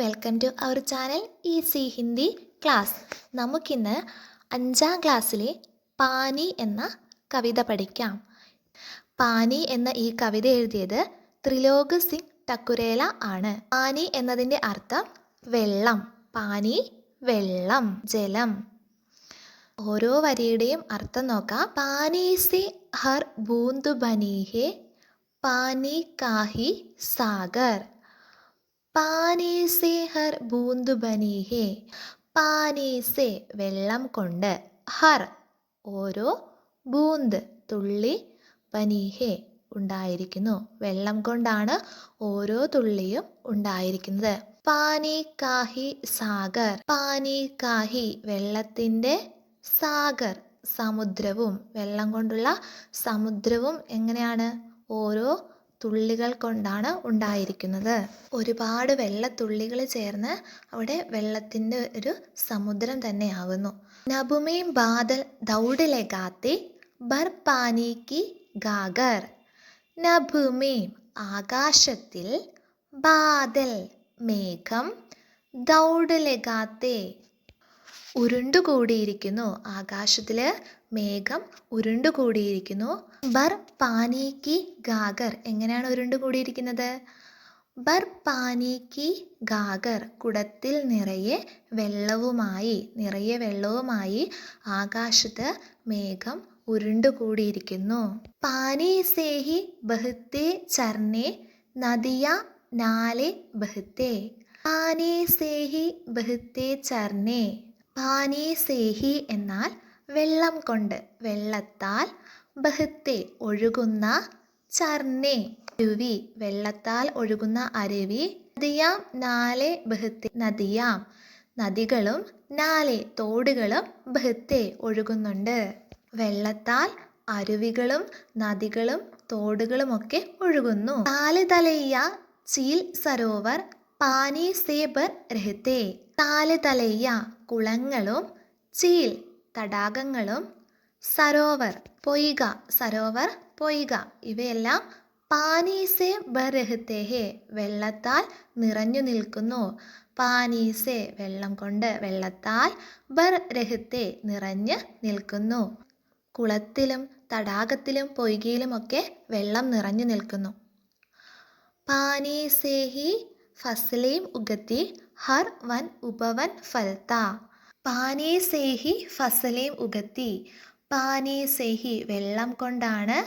Welcome to our channel easy Hindi class. നമുക്കിന്ന് 5ാം ക്ലാസ്സിലെ പാനി എന്ന കവിത പഠിക്കാം. പാനി എന്ന ഈ കവിത എഴുതിയത് ത്രിലോക് സിംഗ് ടക്കുരേല ആണ്. പാനി എന്നതിൻ്റെ അർത്ഥം വെള്ളം. പാനി വെള്ളം, ജലം. ഓരോ വരിയുടെയും അർത്ഥം നോക്കാം. പാനി സെ ഹർ ബൂന്ത് ബനി ഹെ, പാനി കാഹി സാഗർ. പാനി സെ ഹർ ബൂന്ത് ബനി ഹെ, പാനി സെ വെള്ളം കൊണ്ട്, ഹർ ഓരോ, ബൂന്ത് തുള്ളി, ബനി ഹെ ഉണ്ടായിരിക്കുന്നു, വെള്ളം കൊണ്ടാണ് ഓരോ തുള്ളിയും ഉണ്ടായിരിക്കുന്നത്. പാനി കാഹി സാഗർ, പാനി കാഹി വെള്ളത്തിൻ്റെ, സാഗർ സമുദ്രവും, വെള്ളം കൊണ്ടുള്ള സമുദ്രവും എങ്ങനെയാണ് ഓരോ തുള്ളികൾ കൊണ്ടാണ് ഉണ്ടായിരിക്കുന്നത്. ഒരുപാട് വെള്ളത്തുള്ളികൾ ചേർന്ന് അവിടെ വെള്ളത്തിൻ്റെ ഒരു സമുദ്രം തന്നെയാകുന്നു. നബുമേ ബാദൽ ദൗഡ് ലഗാത്തെ ബർ പാനി കി ഗാഗർ. നബുമേ ആകാശത്തിൽ, ബാദൽ മേഘം, ദൗഡ് ലഗാത്തെ ഉരുണ്ടുകൂടിയിരിക്കുന്നു, ആകാശത്തിൽ മേഘം ഉരുണ്ടുകൂടിയിരിക്കുന്നു. ബർ പാനി കി ഗാഗർ എങ്ങനെയാണ് ഉരുണ്ടുകൂടിയിരിക്കുന്നത്? ബർ പാനി കി ഗാഗർ കുടത്തിൽ നിറയെ വെള്ളവുമായി ആകാശത്ത് മേഘം ഉരുണ്ടുകൂടിയിരിക്കുന്നു. പാനി സേ ഹി ബഹത്തെ ചർനെ നദിയ നാലെ ബഹത്തെ. പാനി say he ബഹത്തെ ചർനെ. Pani say he എന്നാൽ വെള്ളം കൊണ്ട്, വെള്ളത്താൽ, ബഹത്തെ ഒഴുകുന്ന, ചർനെ അരുവി, വെള്ളത്താൽ ഒഴുകുന്ന അരുവി, നദിയാം നാലെ ബഹത്തെ നദിയാം നദികളും, നാലെ തോടുകളും, ബഹത്തെ ഒഴുകുന്നുണ്ട്. വെള്ളത്താൽ അരുവികളും നദികളും തോടുകളുമൊക്കെ ഒഴുകുന്നു. താല് തലയ്യ ചീൽ സരോവർ പാനി സേ ബർ രഹത്തെ. താല് തലയ്യ കുളങ്ങളും, ചീൽ തടാകങ്ങളും, സരോവർ പൊയ്ക, സരോവർ പൊയ്ക ഇവയെല്ലാം പാനി സേ ബർ രഹത്തെ ഹെ വെള്ളത്താൽ നിറഞ്ഞു നിൽക്കുന്നു. പാനി സേ വെള്ളം കൊണ്ട്, വെള്ളത്താൽ, ബർ രഹത്തെ നിറഞ്ഞ് നിൽക്കുന്നു. കുളത്തിലും തടാകത്തിലും പൊയ്കയിലുമൊക്കെ വെള്ളം നിറഞ്ഞു നിൽക്കുന്നു. പാനി സേ ഹി ഫസലേം ഉഗത്തി ഹർ വൻ ഉപവൻ ഫൽത്ത. പാനി say he ഫസലേം ഉഗത്തി, pani say he വെള്ളം കൊണ്ടാണ്,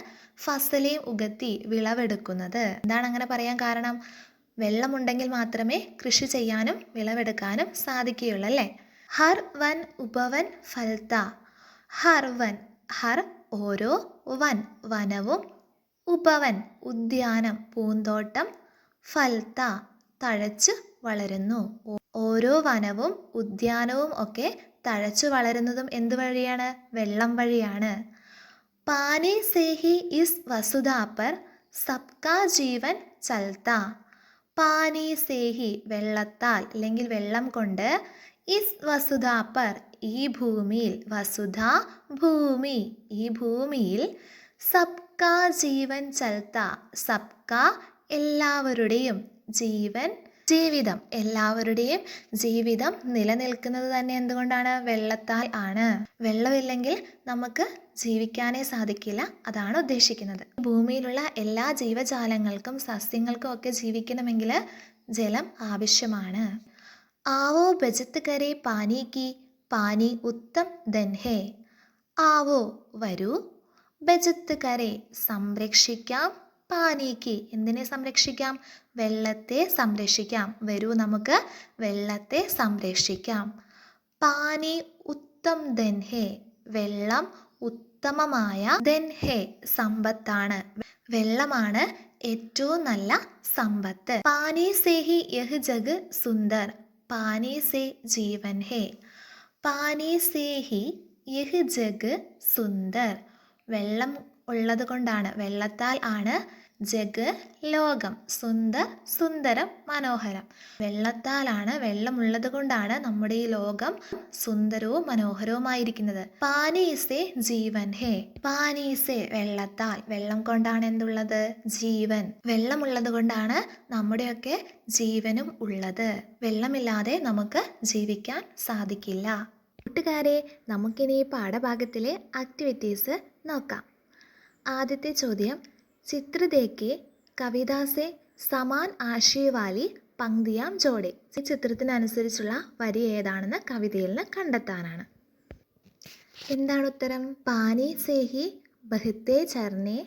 ഫസലേം ഉഗത്തി വിളവെടുക്കുന്നത്. എന്താണ് അങ്ങനെ പറയാൻ കാരണം? വെള്ളമുണ്ടെങ്കിൽ മാത്രമേ കൃഷി ചെയ്യാനും വിളവെടുക്കാനും സാധിക്കുകയുള്ളൂ അല്ലേ? ഹർ വൻ ഉപവൻ ഫൽത്ത. ഹർ വൻ, ഹർ ഓരോ, വൻ വനവും, ഉപവൻ ഉദ്യാനം പൂന്തോട്ടം, ഫൽത്ത തഴച്ച് വളരുന്നു. ഓരോ വനവും ഉദ്യാനവും ഒക്കെ തഴച്ചു വളരുന്നതും എന്ത് വഴിയാണ്? വെള്ളം വഴിയാണ്. പാനി സേ ഹി ഇസ് വസുധാ പർ സബ്കാ ജീവൻ ചൽത്ത. പാനി സേ ഹി വെള്ളത്താൽ അല്ലെങ്കിൽ വെള്ളം കൊണ്ട്, ഇസ് വസുധാ പർ ഈ ഭൂമിയിൽ, വസുധ ഭൂമി, ഈ ഭൂമിയിൽ, സബ്കാ ജീവൻ ചൽത്ത സബ്കാ എല്ലാവരുടെയും, ജീവൻ ജീവിതം, എല്ലാവരുടെയും ജീവിതം നിലനിൽക്കുന്നത് തന്നെ എന്തുകൊണ്ടാണ്? വെള്ളത്താൽ ആണ്. വെള്ളമില്ലെങ്കിൽ നമുക്ക് ജീവിക്കാനേ സാധിക്കില്ല, അതാണ് ഉദ്ദേശിക്കുന്നത്. ഭൂമിയിലുള്ള എല്ലാ ജീവജാലങ്ങൾക്കും സസ്യങ്ങൾക്കും ഒക്കെ ജീവിക്കണമെങ്കിൽ ജലം ആവശ്യമാണ്. ആവോ ബചത്ത് കരേ പാനി കി, പാനി ഉത്തം ധൻ ഹേ. ആവോ വരൂ, ബചത്ത് കരേ സംരക്ഷിക്കാം, പാനിക്ക് എന്തിനെ സംരക്ഷിക്കാം? വെള്ളത്തെ സംരക്ഷിക്കാം. വരൂ നമുക്ക് വെള്ളത്തെ സംരക്ഷിക്കാം. പാനി ഉത്തം ധൻ ഹേ വെള്ളം ഉത്തമമായ, ധൻ ഹേ സമ്പത്താണ്, വെള്ളമാണ് ഏറ്റവും നല്ല സമ്പത്ത്. പാനി say he യഹ് jug Sundar, pani say Jeevan hey. Pani say he യഹ് jug Sundar വെള്ളം ഉള്ളത് കൊണ്ടാണ്, വെള്ളത്താൽ ആണ് ജഗ് ലോകം, സുന്ദർ സുന്ദരം മനോഹരം. വെള്ളത്താലാണ്, വെള്ളമുള്ളത് കൊണ്ടാണ് നമ്മുടെ ഈ ലോകം സുന്ദരവും മനോഹരവുമായിരിക്കുന്നത്. പാനി സേ ജീവൻ ഹേ. പാനി സേ വെള്ളത്താൽ, വെള്ളം കൊണ്ടാണ് എന്തുള്ളത്? ജീവൻ. വെള്ളമുള്ളത് കൊണ്ടാണ് നമ്മുടെയൊക്കെ ജീവനും ഉള്ളത്. വെള്ളമില്ലാതെ നമുക്ക് ജീവിക്കാൻ സാധിക്കില്ല. കൂട്ടുകാരെ, നമുക്കിനി ഈ പാഠഭാഗത്തിലെ ആക്ടിവിറ്റീസ് നോക്കാം. ആദ്യത്തെ ചോദ്യം, ചിത്ര ദേഖെ കവിത സെ സമാൻ ആശയ വാലി പങ്ക്തിയാം ജോഡെ. ഈ ചിത്രത്തിനനുസരിച്ചുള്ള വരി ഏതാണെന്ന് കവിതയിൽ നിന്ന് കണ്ടെത്താനാണ്. എന്താണ് ഉത്തരം? പാനി സേ ഹി ബഹത്തെ ഝർനെ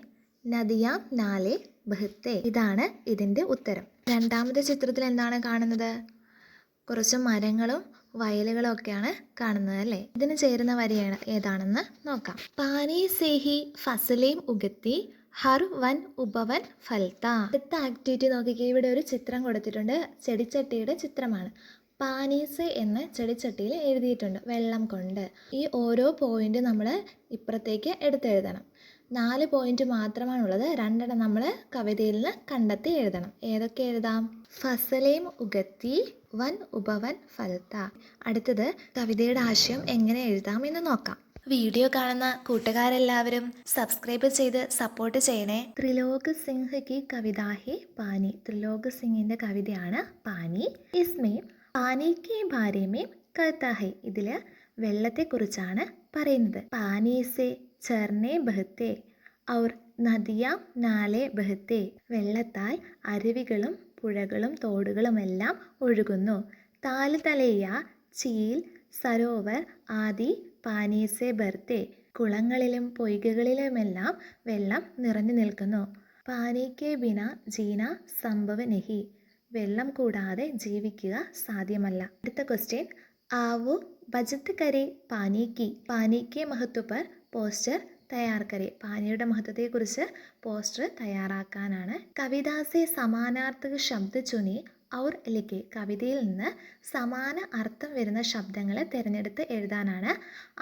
നദിയാം നാലെ ബഹത്തെ. ഇതാണ് ഇതിൻ്റെ ഉത്തരം. രണ്ടാമത്തെ ചിത്രത്തിൽ എന്താണ് കാണുന്നത്? കുറച്ച് മരങ്ങളും വയലുകളും ഒക്കെയാണ് കാണുന്നത് അല്ലേ? ഇതിന് ചേരുന്ന വരിയാണ് ഏതാണെന്ന് നോക്കാം. പാനി സേഹി ഫസലേം ഉഗത്തി ഹർ വൻ ഉപവൻ ഫൽത്ത. അടുത്ത ആക്ടിവിറ്റി നോക്കിക്കേ. ഇവിടെ ഒരു ചിത്രം കൊടുത്തിട്ടുണ്ട്. ചെടിച്ചട്ടിയുടെ ചിത്രമാണ്. പാനീസ് എന്ന് ചെടിച്ചട്ടിയിൽ എഴുതിയിട്ടുണ്ട് വെള്ളം കൊണ്ട്. ഈ ഓരോ പോയിന്റ് നമ്മൾ ഇപ്പുറത്തേക്ക് എടുത്തെഴുതണം. 4 പോയിന്റ് മാത്രമാണുള്ളത്. 2 നമ്മൾ കവിതയിൽ നിന്ന് കണ്ടെത്തി എഴുതണം. ഏതൊക്കെ എഴുതാം? ഫസലേം ഉഗത്തി വൻ ഉപവൻ ഫൽത്ത. അടുത്തത് കവിതയുടെ ആശയം എങ്ങനെ എഴുതാം എന്ന് നോക്കാം. വീഡിയോ കാണുന്ന കൂട്ടുകാരെല്ലാവരും സബ്സ്ക്രൈബ് ചെയ്ത് സപ്പോർട്ട് ചെയ്യണേ. ത്രിലോക് സിംഹ് കി കവിത ഹേ പാനി. ത്രിലോക് സിംഗിന്റെ കവിതയാണ് പാനി. ഇസ്മേ പാനി കെ ബാരെ മേ കഹത ഹൈ. ഇതില് വെള്ളത്തെക്കുറിച്ചാണ് പറയുന്നത്. പാനി സെ ഝർനെ ബഹത്തെ ഔർ നദിയാം നാലെ ബഹത്തെ. വെള്ളത്താൽ അരുവികളും പുഴകളും തോടുകളുമെല്ലാം ഒഴുകുന്നു. താൽ തലയ ചീൽ സരോവർ ആദി പാനി സെ ബർത്തെ. കുളങ്ങളിലും പൊയ്കകളിലുമെല്ലാം വെള്ളം നിറഞ്ഞു നിൽക്കുന്നു. പാനി കെ ബിന ജീന സംഭവ നഹി. വെള്ളം കൂടാതെ ജീവിക്കുക സാധ്യമല്ല. അടുത്ത ക്വസ്റ്റ്യൻ, ആവോ ബചത്ത് കരെ പാനി കി. പാനി കെ മഹത്വ പർ പോസ്റ്റർ തയ്യാർ കരെ. പാനിയുടെ മഹത്വത്തെക്കുറിച്ച് പോസ്റ്റർ തയ്യാറാക്കാനാണ്. കവിതാ സെ സമാനാർത്ഥക ശബ്ദ ചുനി ഔർ ലിഖെ. കവിതയിൽ നിന്ന് സമാന അർത്ഥം വരുന്ന ശബ്ദങ്ങൾ തിരഞ്ഞെടുത്ത് എഴുതാനാണ്.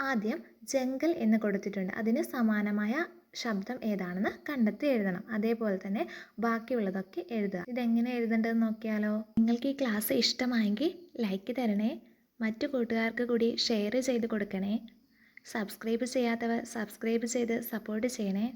ആദ്യം ജംഗൽ എന്ന് കൊടുത്തിട്ടുണ്ട്. അതിന് സമാനമായ ശബ്ദം ഏതാണെന്ന് കണ്ടെത്തി എഴുതണം. അതേപോലെ തന്നെ ബാക്കിയുള്ളതൊക്കെ എഴുതുക. ഇതെങ്ങനെ എഴുതേണ്ടതെന്ന് നോക്കിയാലോ? നിങ്ങൾക്ക് ഈ ക്ലാസ് ഇഷ്ടമായെങ്കിൽ ലൈക്ക് തരണേ. മറ്റു കൂട്ടുകാർക്ക് കൂടി ഷെയർ ചെയ്ത് കൊടുക്കണേ. സബ്സ്ക്രൈബ് ചെയ്യാത്തവർ സബ്സ്ക്രൈബ് ചെയ്ത് സപ്പോർട്ട് ചെയ്യണേ.